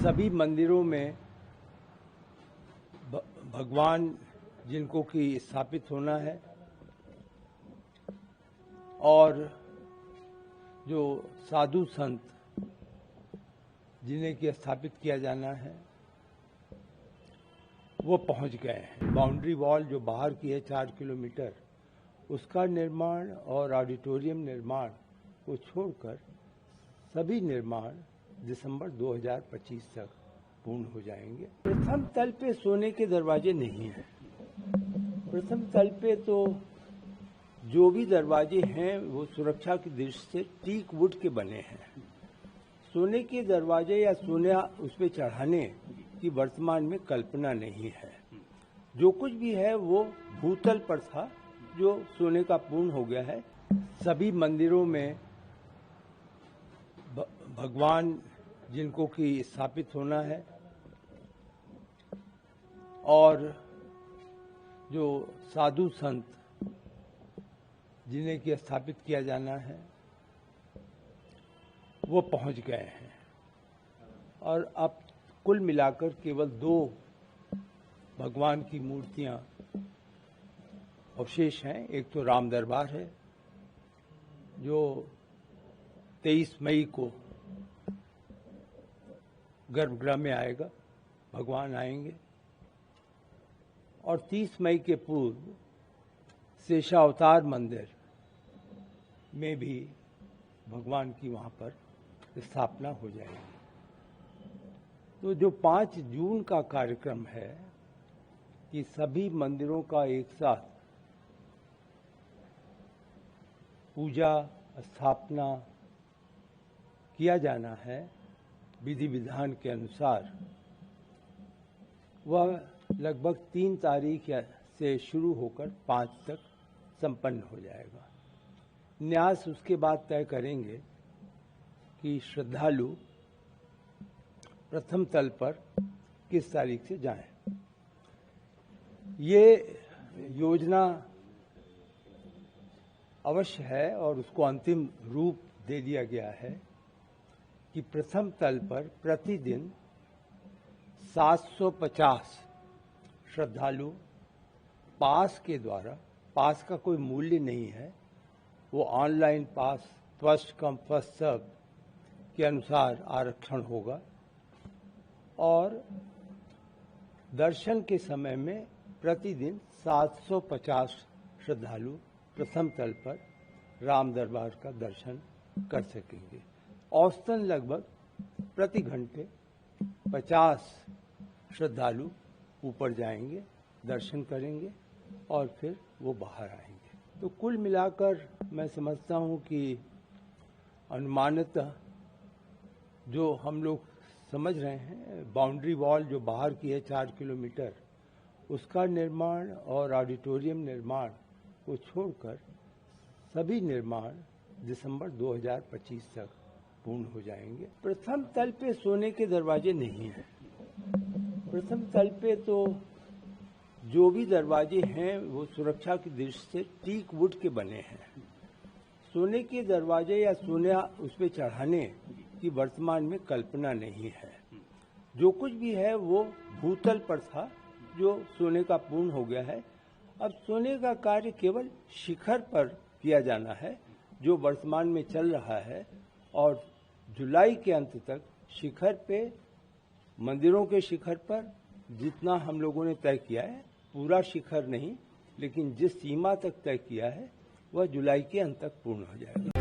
सभी मंदिरों में भगवान जिनको कि स्थापित होना है और जो साधु संत जिन्हें कि स्थापित किया जाना है वो पहुंच गए हैं। बाउंड्री वॉल जो बाहर की है 4 किलोमीटर, उसका निर्माण और ऑडिटोरियम निर्माण को छोड़कर सभी निर्माण दिसंबर 2025 तक पूर्ण हो जाएंगे। प्रथम तल पे सोने के दरवाजे नहीं हैं। प्रथम तल पे तो जो भी दरवाजे हैं वो सुरक्षा की दृष्टि से टीक वुड के बने हैं। सोने के दरवाजे या सोने उस पे चढ़ाने की वर्तमान में कल्पना नहीं है। जो कुछ भी है वो भूतल पर था, जो सोने का पूर्ण हो गया है। सभी मंदिरों में भगवान जिनको कि स्थापित होना है और जो साधु संत जिन्हें कि स्थापित किया जाना है वो पहुंच गए हैं और अब कुल मिलाकर केवल 2 भगवान की मूर्तियां अवशेष हैं। एक तो राम दरबार है जो 23 मई को गर्भगृह में आएगा, भगवान आएंगे, और 30 मई के पूर्व शेषावतार मंदिर में भी भगवान की वहां पर स्थापना हो जाएगी। तो जो 5 जून का कार्यक्रम है कि सभी मंदिरों का एक साथ पूजा स्थापना किया जाना है विधि विधान के अनुसार, वह लगभग 3 तारीख से शुरू होकर 5 तक संपन्न हो जाएगा। न्यास उसके बाद तय करेंगे कि श्रद्धालु प्रथम तल पर किस तारीख से जाएं। ये योजना अवश्य है और उसको अंतिम रूप दे दिया गया है कि प्रथम तल पर प्रतिदिन 750 श्रद्धालु पास के द्वारा, पास का कोई मूल्य नहीं है, वो online pass first come first serve के अनुसार आरक्षण होगा और दर्शन के समय में प्रतिदिन 750 श्रद्धालु प्रथम तल पर राम दरबार का दर्शन कर सकेंगे। औसतन लगभग प्रति घंटे 50 श्रद्धालु ऊपर जाएंगे, दर्शन करेंगे और फिर वो बाहर आएंगे। तो कुल मिलाकर मैं समझता हूं कि अनुमानतः जो हम लोग समझ रहे हैं, बाउंड्री वॉल जो बाहर की है 4 किलोमीटर, उसका निर्माण और ऑडिटोरियम निर्माण को छोड़कर सभी निर्माण दिसंबर 2025 तक पूर्ण हो जाएंगे। प्रथम तल पे सोने के दरवाजे नहीं हैं। प्रथम तल पे तो जो भी दरवाजे हैं वो सुरक्षा की दृष्टि से टीक वुड के बने हैं। सोने के दरवाजे या सोने उस पे चढ़ाने की वर्तमान में कल्पना नहीं है। जो कुछ भी है वो भूतल पर था, जो सोने का पूर्ण हो गया है। अब सोने का कार्य केवल शिखर पर किया जाना है जो वर्तमान में चल रहा है, और जुलाई के अंत तक शिखर पे, मंदिरों के शिखर पर जितना हम लोगों ने तय किया है, पूरा शिखर नहीं लेकिन जिस सीमा तक तय किया है वह जुलाई के अंत तक पूर्ण हो जाएगा।